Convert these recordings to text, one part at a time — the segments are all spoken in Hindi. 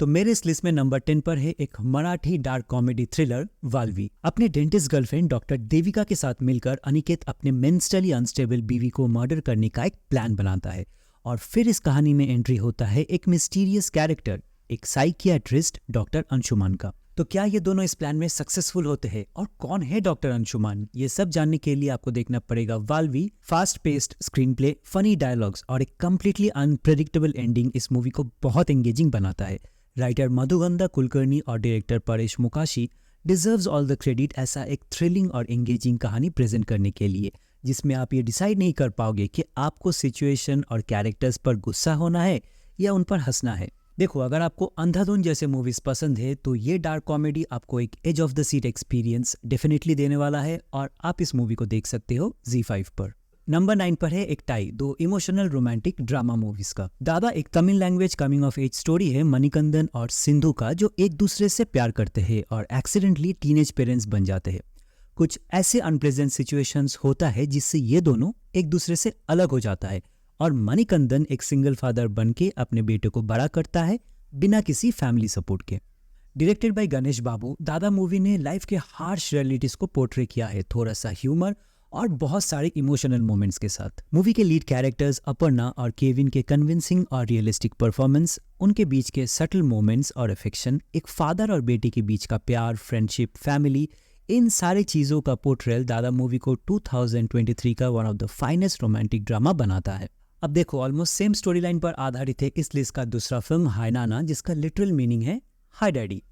तो मेरे इस लिस्ट में नंबर 10 पर है एक Marathi dark comedy thriller Valvi. अपने डेंटिस्ट गर्लफ्रेंड डॉक्टर देविका के साथ मिलकर अनिकेत अपने मेंटली अनस्टेबल बीवी को मर्डर करने का एक प्लान बनाता है और फिर इस कहानी में एंट्री होता है एक मिस्टीरियस कैरेक्टर, एक साइकियाट्रिस्ट डॉक्टर अंशुमान का। तो क्या ये दोनों इस प्लान में सक्सेसफुल होते हैं और कौन है डॉक्टर अंशुमान, ये सब जानने के लिए आपको देखना पड़ेगा Vaalvi. Fast paced screenplay, funny dialogues और एक कंप्लीटली अनप्रेडिक्टेबल एंडिंग इस मूवी को बहुत एंगेजिंग बनाता है। राइटर मधुगंधा कुलकर्णी और director Paresh Mokashi deserves all the credit ऐसा एक थ्रिलिंग और एंगेजिंग कहानी प्रेजेंट करने के लिए, जिसमें आप ये डिसाइड नहीं कर पाओगे कि आपको सिचुएशन और कैरेक्टर्स पर गुस्सा होना है या उन पर हंसना है। देखो, अगर आपको अंधाधुन जैसे मूवीज पसंद है तो ये डार्क कॉमेडी आपको एक edge of the seat experience definitely देने वाला है और आप इस मूवी को देख सकते हो ZEE5 पर। नंबर 9 पर है एक टाई, दो इमोशनल रोमांटिक ड्रामा मूवीज का। दादा एक Tamil language coming of age story है मणिकंदन और सिंधु का, जो एक दूसरे से प्यार करते हैं और एक्सीडेंटली टीनेज पेरेंट्स बन जाते हैं। कुछ ऐसे अनप्लेजेंट सिचुएशंस होता है जिससे ये दोनों एक दूसरे से अलग हो जाता है और मणिकंदन एक सिंगल फादर बनके अपने बेटे को बड़ा करता है बिना किसी फैमिली सपोर्ट के। डायरेक्टेड बाय गणेश बाबू, दादा मूवी ने लाइफ के हार्श रियलिटीज को पोर्ट्रे किया है, थोड़ा सा ह्यूमर और बहुत सारे इमोशनल मोमेंट्स के साथ। मूवी के लीड कैरेक्टर्स अपर्णा और केविन के कन्विंसिंग और रियलिस्टिक परफॉर्मेंस, उनके बीच के सटल मोमेंट्स और अफेक्शन, एक फादर और बेटे के बीच का प्यार, फ्रेंडशिप, फैमिली, इन सारी चीज़ों का पोर्ट्रेल दादा मूवी को 2023 का one of the finest romantic drama बनाता है। अब देखो, ऑलमोस्ट सेम स्टोरी लाइन पर आधारित है इस लिस्ट का दूसरा फिल्म हाय नाना, जिसका लिटरल मीनिंग है हाय डैडी।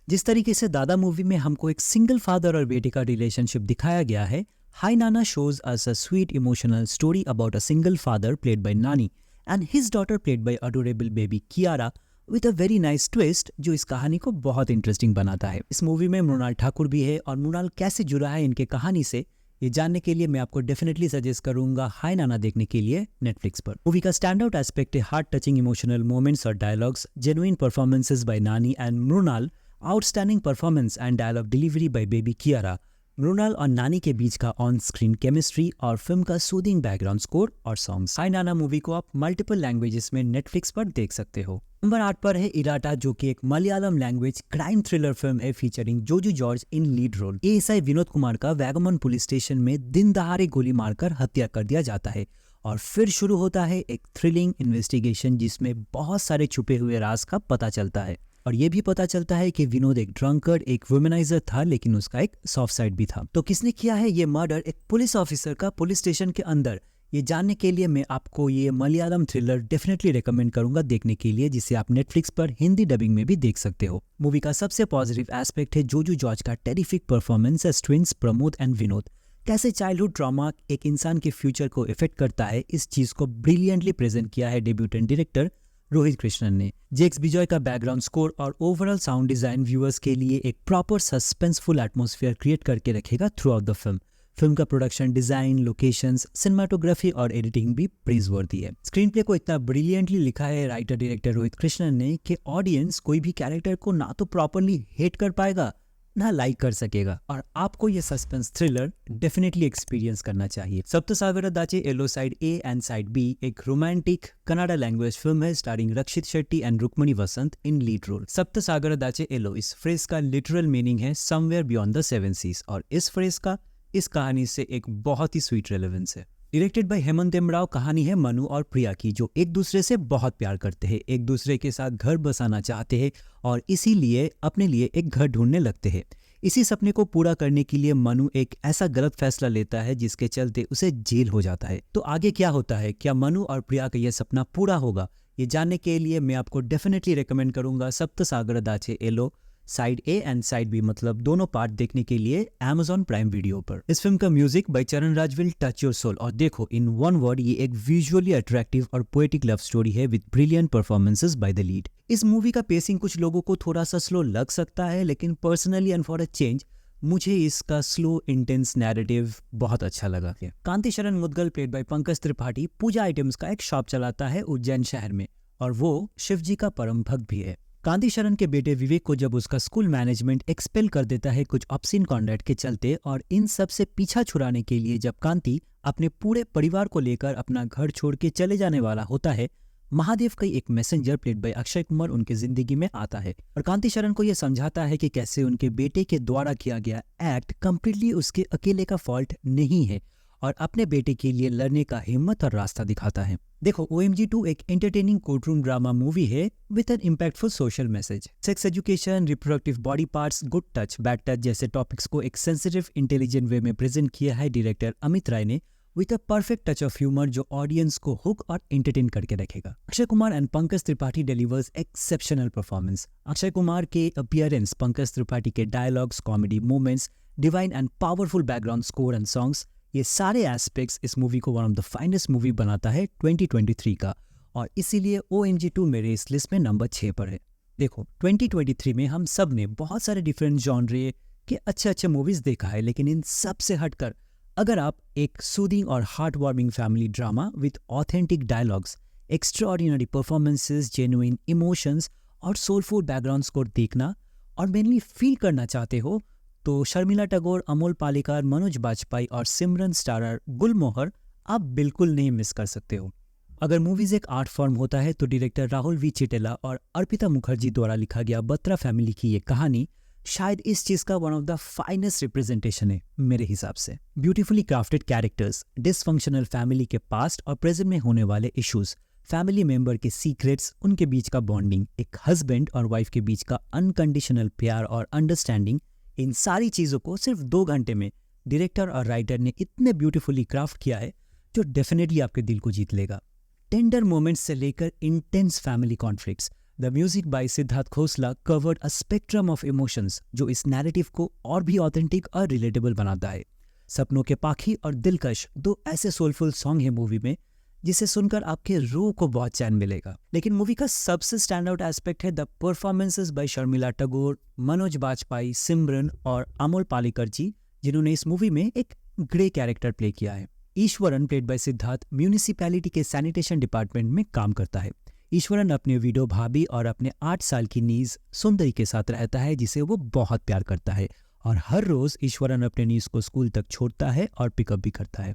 जिस तरीके से दादा मूवी में हमको एक सिंगल फादर और बेटे का रिलेशनशिप दिखाया गया है, हाय नाना shows us a sweet emotional story about a single father played by Nani and his daughter played by adorable baby Kiara with a very nice twist, जो इस कहानी को बहुत इंटरेस्टिंग बनाता है। इस मूवी में मृणाल ठाकुर भी है और मृणाल कैसे जुड़ा है इनके कहानी से, ये जानने के लिए मैं आपको डेफिनेटली सजेस्ट करूंगा हाय नाना देखने के लिए नेटफ्लिक्स पर। मूवी का स्टैंड आउट एस्पेक्ट है हार्ट टचिंग इमोशनल मोमेंट्स और dialogues, genuine performances by Nani and Mrunal, outstanding performance and dialogue delivery by baby Kiara, Mrunal और नानी के बीच का ऑन स्क्रीन केमिस्ट्री और फिल्म का सूदिंग बैकग्राउंड स्कोर और सॉन्ग्स। हाय नाना मूवी को आप मल्टीपल लैंग्वेजेस में नेटफ्लिक्स पर देख सकते हो। नंबर 8 पर है इराटा, जो कि एक Malayalam language crime thriller film है featuring Joju George in lead role. ASI Vinod Kumar का वैगमन पुलिस स्टेशन में दिन दहाड़े गोली मारकर हत्या कर दिया जाता है और फिर शुरू होता है एक थ्रिलिंग इन्वेस्टिगेशन जिसमें बहुत सारे छुपे हुए राज का पता चलता है और ये भी पता चलता है कि विनोद एक ड्रंकर्ड, एक वुमेनाइजर था, लेकिन उसका एक सॉफ्ट साइड भी था। तो किसने किया है ये मर्डर एक पुलिस ऑफिसर का पुलिस स्टेशन के अंदर, ये जानने के लिए मैं आपको ये मलयालम थ्रिलर डेफिनेटली रेकमेंड करूंगा देखने के लिए, जिसे आप नेटफ्लिक्स पर हिंदी डबिंग में भी देख सकते हो। मूवी का सबसे पॉजिटिव एस्पेक्ट है जोजू जॉर्ज का terrific performance as twins Pramod and Vinod. कैसे चाइल्डहुड ट्रॉमा एक इंसान के फ्यूचर को इफेक्ट करता है, इस चीज को ब्रिलियंटली प्रेजेंट किया है डेब्यूटेंट डायरेक्टर रोहित कृष्णन ने। जेक्स बिजॉय का बैकग्राउंड स्कोर और ओवरऑल साउंड डिजाइन व्यूअर्स के लिए एक प्रॉपर सस्पेंसफुल एटमॉस्फेयर क्रिएट करके रखेगा through out the film. Film का प्रोडक्शन डिजाइन, लोकेशंस, सिनेमाटोग्राफी और एडिटिंग भी प्रेजवर्दी है। स्क्रीन प्ले को इतना ब्रिलियंटली लिखा है राइटर डायरेक्टर रोहित कृष्णन ने कि ऑडियंस कोई भी कैरेक्टर को ना तो प्रॉपरली हेट कर पाएगा ना लाइक कर सकेगा और आपको ये सस्पेंस थ्रिलर डेफिनेटली एक्सपीरियंस करना चाहिए। Saptasagara दाचे Ello side A and side B एक रोमांटिक कन्नड़ा लैंग्वेज फिल्म है starring Rakshit Shetty and Rukmini Vasanth in lead role. Saptasagara दाचे Ello, इस फ्रेज का लिटरल मीनिंग है समवेयर बियॉन्ड द 7 सीज और इस फ्रेज का इस कहानी से एक बहुत ही स्वीट रेलेवेंस है। डायरेक्टेड बाय हेमंत एमराव, कहानी है मनु और प्रिया की, जो एक दूसरे से बहुत प्यार करते हैं, एक दूसरे के साथ घर बसाना चाहते हैं और इसीलिए अपने लिए एक घर ढूंढने लगते हैं। इसी सपने को पूरा करने के लिए मनु एक ऐसा गलत फैसला लेता है जिसके चलते उसे जेल हो जाता है। तो आगे क्या होता है, क्या मनु और प्रिया का यह सपना पूरा होगा, ये जानने के लिए मैं आपको डेफिनेटली रेकमेंड करूंगा Saptasagar दाचे Ello side A and side B, मतलब दोनों पार्ट देखने के लिए Amazon प्राइम वीडियो पर। इस फिल्म का म्यूजिक बाय चरण राज विल टच योर सोल और देखो, इन वन वर्ड ये एक विजुअली अट्रैक्टिव और पोएटिक लव स्टोरी है with brilliant performances by the lead. इस मूवी का पेसिंग कुछ लोगों को थोड़ा सा स्लो लग सकता है, लेकिन personally and for a change मुझे इसका स्लो इंटेंस नैरेटिव बहुत अच्छा लगा। कांति शरण मुदगल प्लेड बाय पंकज त्रिपाठी पूजा आइटम्स का एक शॉप चलाता है उज्जैन शहर में और वो शिव जी का परम भक्त भी है। कांति शरण के बेटे विवेक को जब उसका स्कूल मैनेजमेंट एक्सपेल कर देता है कुछ ऑब्सीन कॉन्डक्ट के चलते, और इन सब से पीछा छुड़ाने के लिए जब कांति अपने पूरे परिवार को लेकर अपना घर छोड़ के चले जाने वाला होता है, महादेव का एक messenger played by Akshay Kumar उनके जिंदगी में आता है और कांति शरण को यह समझाता है कि कैसे उनके बेटे के द्वारा किया गया एक्ट कंप्लीटली उसके अकेले का फॉल्ट नहीं है और अपने बेटे के लिए लड़ने का हिम्मत और रास्ता दिखाता है। देखो, OMG 2 एक एंटरटेनिंग कोर्टरूम ड्रामा मूवी है with an impactful social message. Sex education, reproductive body parts, good touch, bad touch जैसे टॉपिक्स को एक सेंसिटिव इंटेलिजेंट वे में प्रेजेंट किया है डायरेक्टर अमित राय ने with a perfect touch of humour जो ऑडियंस को हुक और एंटरटेन करके रखेगा। Akshay Kumar and Pankaj Tripathi delivers exceptional performance. Akshay Kumar के अपीयरेंस, पंकज त्रिपाठी के dialogues, comedy moments, divine and powerful background score and songs, ये सारे एस्पेक्ट्स इस मूवी को one of the finest movie बनाता है 2023 का, और इसीलिए OMG 2 मेरे इस लिस्ट में नंबर 6 पर है। देखो, 2023 में हम सब ने बहुत सारे डिफरेंट जॉनरे के अच्छे मूवीज देखा है, लेकिन इन सब से हटकर अगर आप एक सूदिंग और heart warming family drama with authentic dialogues, extraordinary performances, genuine emotions और सोलफुल बैकग्राउंड स्कोर देखना और मेनली फील करना चाहते हो तो शर्मिला टैगोर, अमोल पालेकर, मनोज बाजपेयी और सिमरन स्टारर गुलमोहर आप बिल्कुल नहीं मिस कर सकते हो। अगर मूवीज एक आर्ट फॉर्म होता है तो डायरेक्टर राहुल वी चिटेला और अर्पिता मुखर्जी द्वारा लिखा गया बत्रा फैमिली की ये कहानी शायद इस चीज का one of the finest representation है मेरे हिसाब से। Beautifully crafted characters, dysfunctional family के पास्ट और प्रेजेंट में होने वाले इश्यूज, फैमिली मेंबर के सीक्रेट्स, उनके बीच का बॉन्डिंग, एक हस्बैंड और वाइफ के बीच का अनकंडीशनल प्यार और अंडरस्टैंडिंग, इन सारी चीज़ों को सिर्फ 2 घंटे में डायरेक्टर और राइटर ने इतने ब्यूटीफुली क्राफ्ट किया है जो डेफिनेटली आपके दिल को जीत लेगा। टेंडर मोमेंट्स से लेकर intense family conflicts, the music by Siddharth Khosla covered a spectrum of emotions जो इस नैरेटिव को और भी ऑथेंटिक और रिलेटेबल बनाता है। सपनों के पाखी और दिलकश 2 ऐसे सोलफुल सॉन्ग हैं मूवी में जिसे सुनकर आपके रूह को बहुत चैन मिलेगा। लेकिन मूवी का सबसे स्टैंड आउट एस्पेक्ट है the performances by Sharmila Tagore, Manoj Bajpayee, Simran और अमोल पालेकर जी, जिन्होंने इस मूवी में एक ग्रे कैरेक्टर प्ले किया है। Eswaran played by Siddharth municipality के सैनिटेशन डिपार्टमेंट में काम करता है। ईश्वरन अपने विडो भाभी और अपने 8 साल की नीज सुंदरी के साथ रहता है जिसे वो बहुत प्यार करता है, और हर रोज ईश्वरन अपने नीज को स्कूल तक छोड़ता है और पिकअप भी करता है।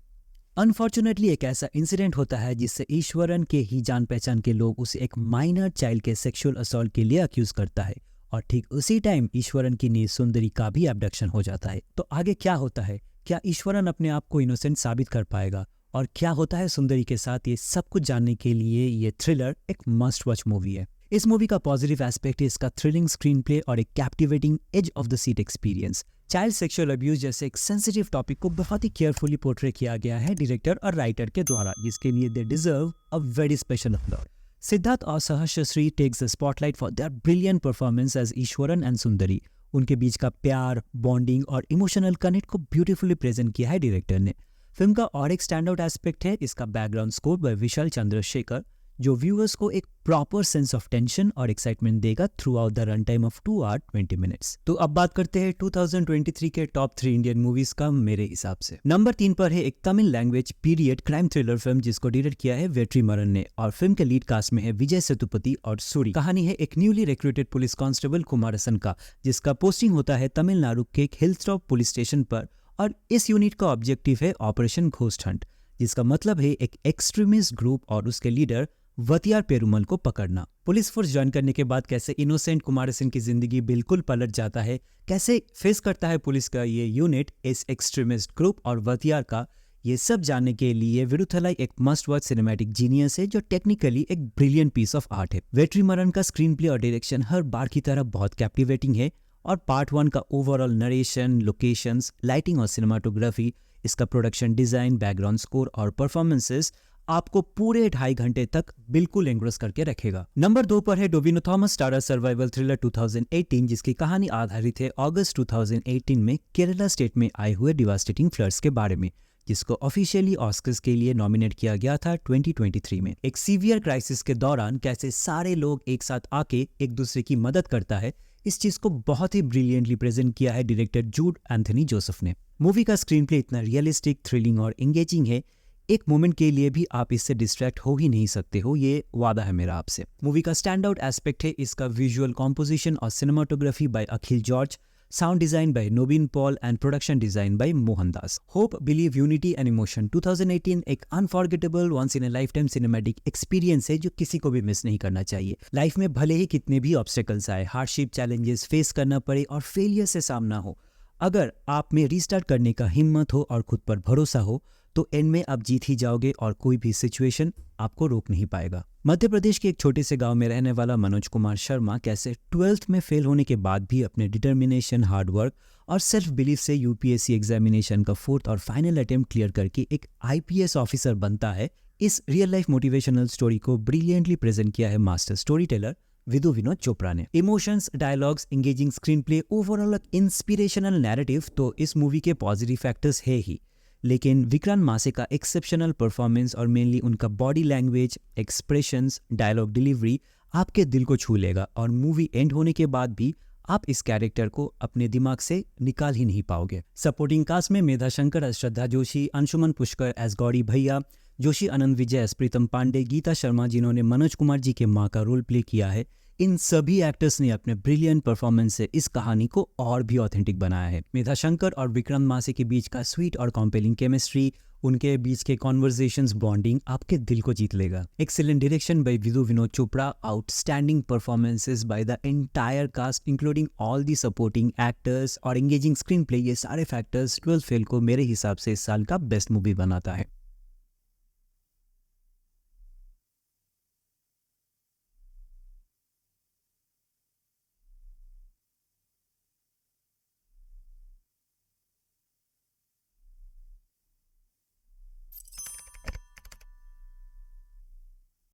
अनफॉर्चुनेटली एक ऐसा इंसिडेंट होता है जिससे ईश्वरन के ही जान पहचान के लोग उसे एक माइनर चाइल्ड के सेक्सुअल असॉल्ट के लिए अक्यूज करता है, और ठीक उसी टाइम ईश्वरन की नीज सुंदरी का भी एब्डक्शन हो जाता है। तो आगे क्या होता है? क्या ईश्वरन अपने आप को इनोसेंट साबित कर पाएगा, और क्या होता है सुंदरी के साथ? ये सब कुछ जानने के लिए ये थ्रिलर एक मस्ट वॉच मूवी है। इस मूवी का पॉजिटिव एस्पेक्ट है इसका थ्रिलिंग स्क्रीन प्ले और एक captivating edge of the seat experience. Child sexual abuse जैसे एक सेंसिटिव टॉपिक को बहुत ही केयरफुली पोर्ट्रे किया गया है डायरेक्टर और राइटर के द्वारा, जिसके लिए they deserve a very special applause. Siddharth और Sahasrashree takes the spotlight for their brilliant performance as Eashwaran and Sundari. उनके बीच का प्यार, बॉन्डिंग और इमोशनल कनेक्ट को ब्यूटीफुली प्रेजेंट किया है डायरेक्टर ने। फिल्म का और एक स्टैंड आउट एस्पेक्ट है इसका बैकग्राउंड स्कोर बाय विशाल चंद्रशेखर, जो व्यूअर्स को एक प्रॉपर सेंस ऑफ टेंशन और एक्साइटमेंट देगा through out the run time of 2 hours 20 minutes। तो अब बात करते हैं 2023 के टॉप 3 इंडियन मूवीज का मेरे हिसाब से। नंबर 3 पर है एक Tamil language period crime thriller film जिसको डायरेक्ट किया है वेट्रीमारन ने, और फिल्म के लीड कास्ट में है विजय सेतुपति और सूरी। कहानी है एक न्यूली रिक्रूटेड पुलिस कांस्टेबल कुमारसन का, जिसका पोस्टिंग होता है तमिलनाडु के एक हिलटॉप पुलिस स्टेशन पर, और इस यूनिट का ऑब्जेक्टिव है ऑपरेशन घोस्ट हंट, जिसका मतलब है एक एक्सट्रीमिस्ट ग्रुप और उसके लीडर वतियार पेरुमल को पकड़ना। पुलिस फोर्स ज्वाइन करने के बाद कैसे इनोसेंट कुमारसन की जिंदगी बिल्कुल पलट जाता है, कैसे फेस करता है पुलिस का ये यूनिट इस एक्सट्रीमिस्ट ग्रुप और वतियार का, ये सब जानने के लिए विरुथलाई एक मस्ट वॉच सिनेमैटिक जीनियस है जो टेक्निकली एक ब्रिलियंट पीस ऑफ आर्ट है। वेट्रीमारन का स्क्रीन प्ले और डायरेक्शन हर बार की तरह बहुत कैप्टिवेटिंग है, और पार्ट 1 का ओवरऑल नरेशन, लोकेशंस, लाइटिंग और सिनेमाटोग्राफी, इसका प्रोडक्शन डिजाइन, बैकग्राउंड स्कोर और परफॉर्मेंसेस आपको पूरे 2.5 घंटे तक बिल्कुल एंग्रोस करके रखेगा। नंबर 2 पर है डोविनो थॉमस स्टारर सर्वाइवल थ्रिलर 2018, जिसकी कहानी आधारित है अगस्त 2018 में केरला स्टेट में आए हुए डिवास्टेटिंग फ्लड्स के बारे में, जिसको ऑफिशियली ऑस्कर्स के लिए नॉमिनेट किया गया था 2023 में। एक सीवियर क्राइसिस के दौरान कैसे सारे लोग एक साथ आके एक दूसरे की मदद करता है, इस चीज को बहुत ही ब्रिलियंटली प्रेजेंट किया है डायरेक्टर जूड एंथनी जोसेफ ने। मूवी का स्क्रीन प्ले इतना रियलिस्टिक, थ्रिलिंग और एंगेजिंग है, एक मोमेंट के लिए भी आप इससे डिस्ट्रैक्ट हो ही नहीं सकते हो, ये वादा है मेरा आपसे। मूवी का स्टैंड आउट एस्पेक्ट है इसका विजुअल कॉम्पोजिशन और cinematography by Akhil George. Sound design by Nobin Paul and production design by Mohan Das. Hope, Believe, Unity and Emotion 2018 एक unforgettable once in a lifetime cinematic experience है जो किसी को भी मिस नहीं करना चाहिए। लाइफ में भले ही कितने भी ऑब्स्टेकल्स आए, हार्डशिप, चैलेंजेस फेस करना पड़े और फेलियर से सामना हो, अगर आप में रीस्टार्ट करने का हिम्मत हो और खुद पर भरोसा हो तो एंड में आप जीत ही जाओगे और कोई भी सिचुएशन आपको रोक नहीं पाएगा। मध्य प्रदेश के एक छोटे से गांव में रहने वाला मनोज कुमार शर्मा कैसे 12th में फेल होने के बाद भी अपने डिटर्मिनेशन, हार्डवर्क और सेल्फ बिलीफ से यूपीएससी एग्जामिनेशन का 4th और फाइनल अटेम्प्ट क्लियर करके एक आईपीएस ऑफिसर बनता है। इस रियल लाइफ मोटिवेशनल स्टोरी को ब्रिलियंटली प्रेजेंट किया है master storyteller Vidhu Vinod Chopra ने। Emotions, dialogues, engaging screenplay, overall inspirational narrative तो इस मूवी के पॉजिटिव फैक्टर्स है ही, लेकिन विक्रांत मासे का एक्सेप्शनल परफॉर्मेंस और मेनली उनका body language, expressions, dialogue delivery आपके दिल को छू लेगा और मूवी एंड होने के बाद भी आप इस कैरेक्टर को अपने दिमाग से निकाल ही नहीं पाओगे। सपोर्टिंग कास्ट में मेधा शंकर एज श्रद्धा जोशी, अंशुमन पुष्कर एज गौरी भैया, जोशी आनंद विजय एज प्रीतम पांडे, गीता शर्मा जिन्होंने मनोज कुमार जी के माँ का रोल प्ले किया है, इन सभी एक्टर्स ने अपने ब्रिलियंट परफॉर्मेंस से इस कहानी को और भी ऑथेंटिक बनाया है। मेधा शंकर और विक्रांत मासे के बीच का स्वीट और कॉम्पेलिंग केमिस्ट्री, उनके बीच के कॉन्वर्सेशंस, बॉन्डिंग आपके दिल को जीत लेगा। Excellent direction by Vidhu Vinod Chopra, outstanding performances by the entire cast including all the supporting actors और एंगेजिंग स्क्रीन प्ले, ये सारे फैक्टर्स 12th फेल को मेरे हिसाब से इस साल का बेस्ट मूवी बनाता है।